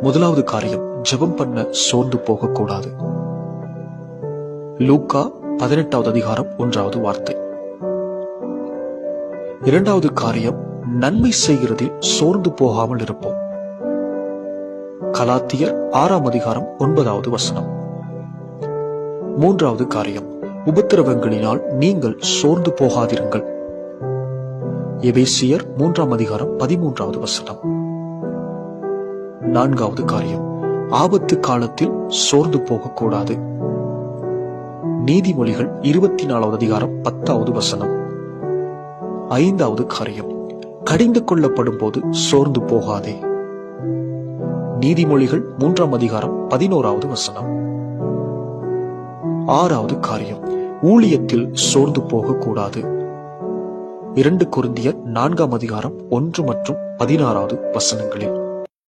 முதலாவது காரியம், ஜெபம் பண்ண சோர்ந்து போகக்கூடாது. லூக்கா 18வது அதிகாரம் 1வது வார்த்தை. இரண்டாவது காரியம், நன்மை செய்கிறதில் சோர்ந்து போகாமல் இருப்போம். கலாத்தியர் 6ஆம் அதிகாரம் 9வது வசனம். மூன்றாவது காரியம், உபத்திரவங்களினால் நீங்கள் சோர்ந்து போகாதிருங்கள். எபேசியர் 3ஆம் அதிகாரம் 13வது வசனம். நான்காவது காரியம், ஆபத்து காலத்தில் சோர்ந்து போகக்கூடாது. நீதிமொழிகள் 24வது அதிகாரம் 10வது வசனம். ஐந்தாவது காரியம், கடிந்து கொள்ளப்படும் போது சோர்ந்து போகாதே. நீதிமொழிகள் 3ஆம் அதிகாரம் 11வது வசனம். ஆறாவது காரியம், ஊழியத்தில் சோர்ந்து போகக்கூடாது. 2 கொரிந்தியர் 4ஆம் அதிகாரம் 1 மற்றும் 16வது வசனங்களில்.